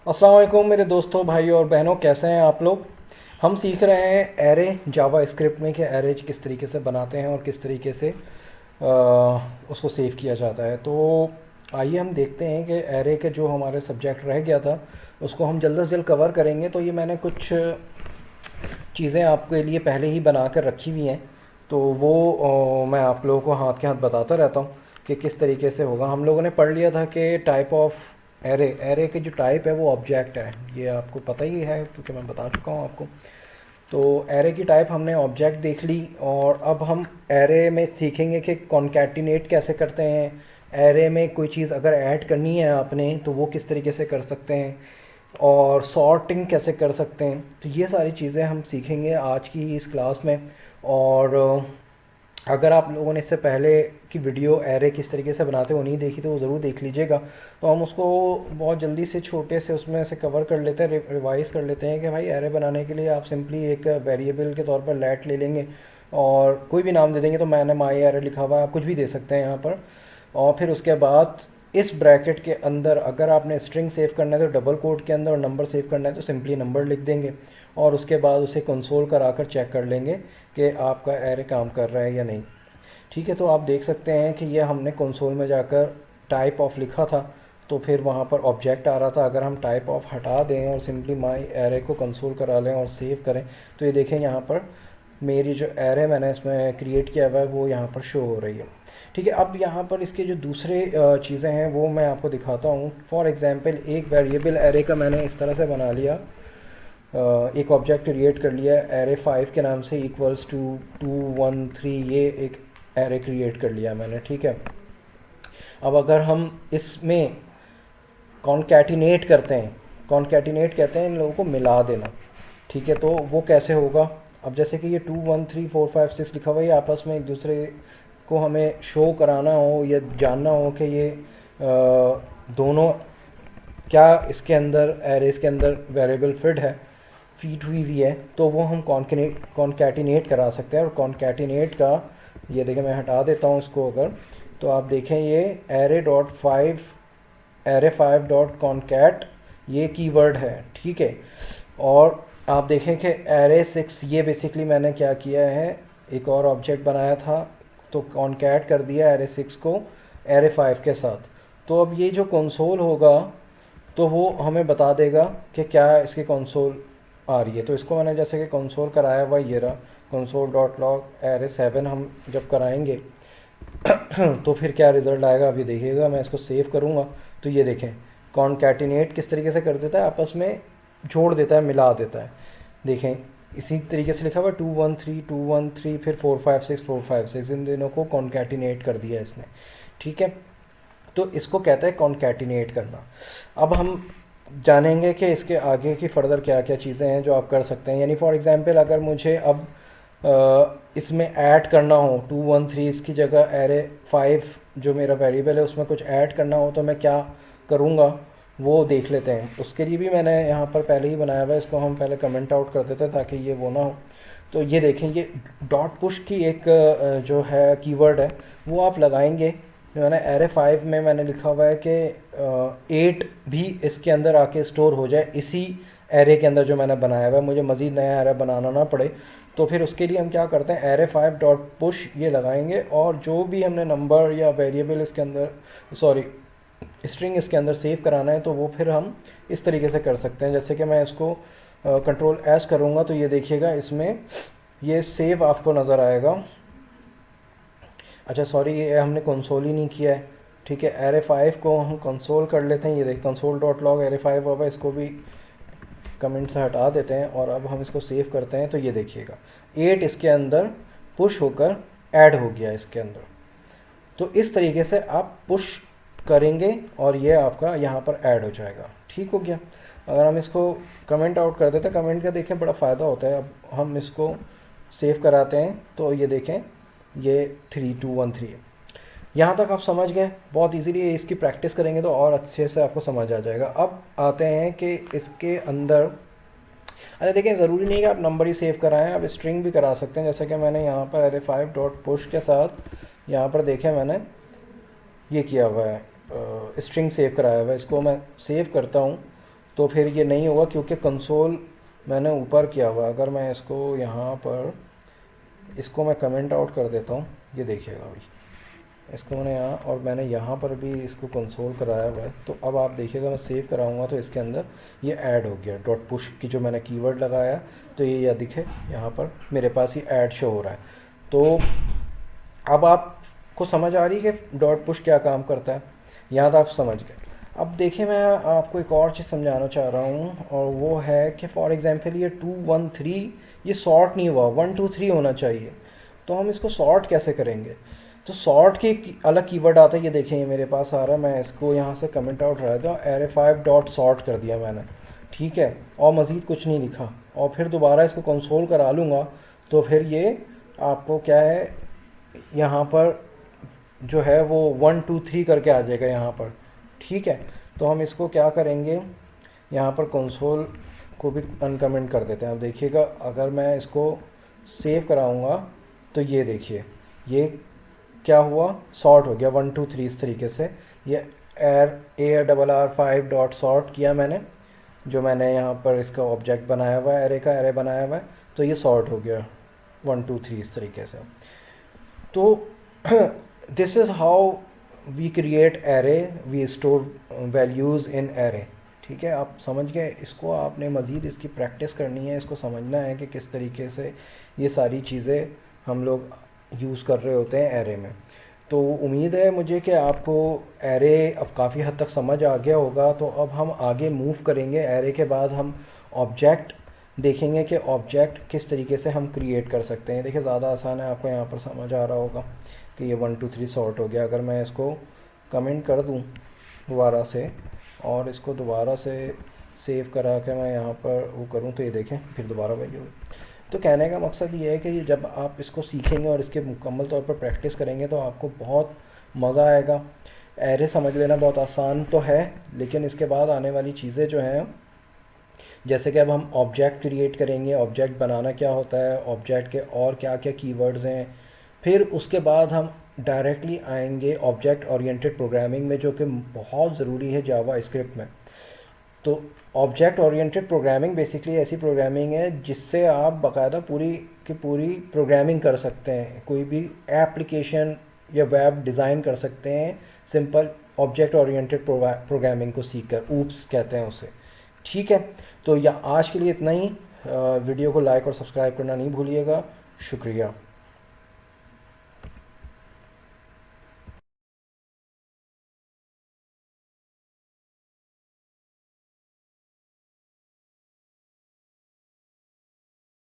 अस्सलाम वालेकुम मेरे दोस्तों, भाइयों और बहनों, कैसे हैं आप लोग। हम सीख रहे हैं एरे जावा स्क्रिप्ट में कि एरे किस तरीके से बनाते हैं और किस तरीके से उसको सेव किया जाता है। तो आइए हम देखते हैं कि एरे के जो हमारे सब्जेक्ट रह गया था उसको हम जल्द से जल्द कवर करेंगे। तो ये मैंने कुछ चीज़ें आपके लिए पहले ही बना कर रखी हुई हैं, तो वो मैं आप लोगों को हाथ के हाथ बताता रहता हूँ कि किस तरीके से होगा। हम लोगों ने पढ़ लिया था कि टाइप ऑफ एरे, एरे के जो टाइप है वो ऑब्जेक्ट है, ये आपको पता ही है क्योंकि मैं बता चुका हूँ आपको। तो एरे की टाइप हमने ऑब्जेक्ट देख ली, और अब हम एरे में सीखेंगे कि कॉन्कैटिनेट कैसे करते हैं। एरे में कोई चीज़ अगर ऐड करनी है आपने तो वो किस तरीके से कर सकते हैं, और सॉर्टिंग कैसे कर सकते हैं। तो ये सारी चीज़ें हम सीखेंगे आज की इस क्लास में। और अगर आप लोगों ने इससे पहले की वीडियो एरे किस तरीके से बनाते हैं वो नहीं देखी तो वो ज़रूर देख लीजिएगा। तो हम उसको बहुत जल्दी से छोटे से उसमें से कवर कर लेते हैं, रिवाइज कर लेते हैं कि भाई एरे बनाने के लिए आप सिंपली एक वेरिएबल के तौर पर लेट ले लेंगे और कोई भी नाम दे देंगे। तो मैंने माई एरे लिखा हुआ है, आप कुछ भी दे सकते हैं यहाँ पर। और फिर उसके बाद इस ब्रैकेट के अंदर अगर आपने स्ट्रिंग सेव करना है तो डबल कोट के अंदर, और नंबर सेव करना है तो सिंपली नंबर लिख देंगे। और उसके बाद उसे कंसोल करा कर चेक कर लेंगे कि आपका एरे काम कर रहा है या नहीं। ठीक है, तो आप देख सकते हैं कि ये हमने कंसोल में जाकर टाइप ऑफ लिखा था तो फिर वहाँ पर ऑब्जेक्ट आ रहा था। अगर हम टाइप ऑफ हटा दें और सिंपली माई एरे को कंसोल करा लें और सेव करें तो ये देखें यहाँ पर मेरी जो एरे मैंने इसमें क्रिएट किया हुआ है वो यहाँ पर शो हो रही है। ठीक है, अब यहाँ पर इसके जो दूसरे चीज़ें हैं वो मैं आपको दिखाता हूँ। फॉर एग्ज़ाम्पल एक वेरिएबल एरे का मैंने इस तरह से बना लिया, एक ऑब्जेक्ट क्रिएट कर लिया एरे 5 के नाम से, इक्वल्स टू 213, ये एक एरे क्रिएट कर लिया मैंने। ठीक है, अब अगर हम इसमें कॉन्कैटिनेट करते हैं, कॉन्कैटिनेट कहते हैं इन लोगों को मिला देना। ठीक है, तो वो कैसे होगा। अब जैसे कि ये 2 1 3 4 5 6 लिखा हुआ है, ये आपस में एक दूसरे को हमें शो कराना हो या जानना हो कि ये दोनों क्या इसके अंदर एरेस के अंदर वेरिएबल फीट हुई हुई है, तो वो हम कॉन्कैटिनेट करा सकते हैं। और कॉन्कैटिनेट का ये देखें, मैं हटा देता हूँ इसको अगर, तो आप देखें ये एरे5 डॉट कॉन्कैट ये कीवर्ड है। ठीक है, और आप देखें कि एरे 6, ये बेसिकली मैंने क्या किया है, एक और ऑब्जेक्ट बनाया था तो कॉन्कैट कर दिया एरे 6 को एरे 5 के साथ। तो अब ये जो कंसोल होगा तो वो हमें बता देगा कि क्या इसकी कंसोल आ रही है। तो इसको मैंने जैसे कि कंसोल कराया हुआ, ये रहा कंसोल डॉट लॉग एरे 7। हम जब कराएंगे तो फिर क्या रिज़ल्ट आएगा अभी देखिएगा। मैं इसको सेव करूँगा तो ये देखें कॉन्कैटिनेट किस तरीके से कर देता है, आपस में जोड़ देता है, मिला देता है। देखें इसी तरीके से लिखा हुआ 2 1 3 फिर 4 5 6 इन दोनों को कॉन्कैटिनेट कर दिया इसने। ठीक है, तो इसको कहता है कॉन्कैटिनेट करना। अब हम जानेंगे कि इसके आगे की फ़र्दर क्या क्या चीज़ें हैं जो आप कर सकते हैं। यानी फॉर एग्ज़ाम्पल अगर मुझे अब इसमें ऐड करना हो 2 1 3 इसकी जगह एरे 5 जो मेरा वेरिएबल है उसमें कुछ ऐड करना हो तो मैं क्या करूँगा वो देख लेते हैं। उसके लिए भी मैंने यहाँ पर पहले ही बनाया हुआ है, इसको हम पहले कमेंट आउट कर देते हैं ताकि ये वो ना हो। तो ये देखें, ये डॉट पुश की एक जो है कीवर्ड है वो आप लगाएंगे। मैंने एरे 5 में मैंने लिखा हुआ है कि 8 भी इसके अंदर आके स्टोर हो जाए इसी एरे के अंदर जो मैंने बनाया हुआ है, मुझे मज़ीद नया एरे बनाना ना पड़े। तो फिर उसके लिए हम क्या करते हैं, एरे 5 डॉट पुश ये लगाएंगे, और जो भी हमने नंबर या वेरिएबल इसके अंदर, सॉरी स्ट्रिंग इसके अंदर सेव कराना है तो वो फिर हम इस तरीके से कर सकते हैं। जैसे कि मैं इसको कंट्रोल एस करूँगा तो ये देखिएगा इसमें ये सेव आपको नज़र आएगा। अच्छा सॉरी, ये हमने कंसोल ही नहीं किया है। ठीक है, एरे 5 को हम कंसोल कर लेते हैं। ये देख कंसोल डॉट लॉग एरे 5 होगा, इसको भी कमेंट से हटा देते हैं और अब हम इसको सेव करते हैं। तो ये देखिएगा 8 इसके अंदर पुश होकर ऐड हो गया इसके अंदर। तो इस तरीके से आप पुश करेंगे और ये आपका यहाँ पर ऐड हो जाएगा। ठीक हो गया। अगर हम इसको कमेंट आउट कर देते हैं, कमेंट का देखें बड़ा फ़ायदा होता है। अब हम इसको सेव कराते हैं तो ये देखें ये 3 2 1 3 है। यहाँ तक आप समझ गए, बहुत इजीली इसकी प्रैक्टिस करेंगे तो और अच्छे से आपको समझ आ जाएगा। अब आते हैं कि इसके अंदर, अच्छा देखें ज़रूरी नहीं है कि आप नंबर ही सेव कराएं, आप स्ट्रिंग भी करा सकते हैं। जैसे कि मैंने यहाँ पर एरे 5 डॉट पुश के साथ यहाँ पर देखें मैंने ये किया हुआ है, स्ट्रिंग सेव कराया हुआ है। इसको मैं सेव करता हूँ तो फिर ये नहीं होगा क्योंकि कंसोल मैंने ऊपर किया हुआ है। अगर मैं इसको यहाँ पर इसको मैं कमेंट आउट कर देता हूँ, ये देखिएगा अभी इसको मैंने यहाँ और मैंने यहाँ पर भी इसको कंसोल कराया हुआ है। तो अब आप देखिएगा मैं सेव कराऊंगा तो इसके अंदर ये ऐड हो गया डॉट पुश की जो मैंने कीवर्ड लगाया, तो ये दिखे यहाँ पर मेरे पास ये ऐड शो हो रहा है। तो अब आपको समझ आ रही है कि डॉट पुश क्या काम करता है, यहाँ तो आप समझ गए। अब देखिए मैं आपको एक और चीज़ समझाना चाह रहा हूँ और वो है कि फॉर एग्ज़ाम्पल ये 2 1 3 ये सॉर्ट नहीं हुआ, 1 2 3 होना चाहिए। तो हम इसको सॉर्ट कैसे करेंगे? तो सॉर्ट के अलग कीवर्ड आता है, ये देखें ये मेरे पास आ रहा है। मैं इसको यहाँ से कमेंट आउट रहा था, array5 डॉट सॉर्ट कर दिया मैंने, ठीक है, और मज़ीद कुछ नहीं लिखा। और फिर दोबारा इसको कंसोल करा लूँगा तो फिर ये आपको क्या है यहाँ पर जो है वो 1 2 3 करके आ जाएगा यहाँ पर, ठीक है। तो हम इसको क्या करेंगे, यहाँ पर कंसोल को भी अनकमेंट कर देते हैं। अब देखिएगा अगर मैं इसको सेव कराऊंगा तो ये देखिए ये क्या हुआ, सॉर्ट हो गया 1 2 3 इस तरीके से। ये ARR5 डॉट सॉर्ट किया मैंने, जो मैंने यहाँ पर इसका ऑब्जेक्ट बनाया हुआ है, एरे का एरे बनाया हुआ है, तो ये सॉर्ट हो गया 1 2 3 इस तरीके से। तो this is how we create array, we store values in array, ठीक है। आप समझ गए, इसको आपने मज़ीद इसकी प्रैक्टिस करनी है, इसको समझना है कि किस तरीके से ये सारी चीज़ें हम लोग यूज़ कर रहे होते हैं एरे में। तो उम्मीद है मुझे कि आपको एरे अब काफ़ी हद तक समझ आ गया होगा। तो अब हम आगे मूव करेंगे, एरे के बाद हम ऑब्जेक्ट देखेंगे कि ऑब्जेक्ट किस तरीके से हम क्रिएट कर सकते हैं। देखिए ज़्यादा आसान है, आपको यहाँ पर समझ आ रहा होगा कि ये 1 2 3 सॉर्ट हो गया। अगर मैं इसको कमेंट कर दूँ दोबारा से और इसको दोबारा से सेव करा के मैं यहाँ पर वो करूँ तो ये देखें फिर दोबारा वही होगी। तो कहने का मकसद ये है कि जब आप इसको सीखेंगे और इसके मुकम्मल तौर पर प्रैक्टिस करेंगे तो आपको बहुत मज़ा आएगा। एरे समझ लेना बहुत आसान तो है, लेकिन इसके बाद आने वाली चीज़ें जो हैं, जैसे कि अब हम ऑब्जेक्ट क्रिएट करेंगे, ऑब्जेक्ट बनाना क्या होता है, ऑब्जेक्ट के और क्या क्या कीवर्ड्स हैं, फिर उसके बाद हम डायरेक्टली आएंगे ऑब्जेक्ट ओरिएंटेड प्रोग्रामिंग में, जो कि बहुत ज़रूरी है जावा स्क्रिप्ट में। तो ऑब्जेक्ट ओरिएंटेड प्रोग्रामिंग बेसिकली ऐसी प्रोग्रामिंग है जिससे आप बाकायदा पूरी की पूरी प्रोग्रामिंग कर सकते हैं, कोई भी एप्लीकेशन या वेब डिज़ाइन कर सकते हैं सिंपल ऑब्जेक्ट ओरिएंटेड प्रोग्रामिंग को सीखकर, ऊप्स कहते हैं उसे, ठीक है। तो या आज के लिए इतना ही। वीडियो को लाइक और सब्सक्राइब करना नहीं भूलिएगा। शुक्रिया।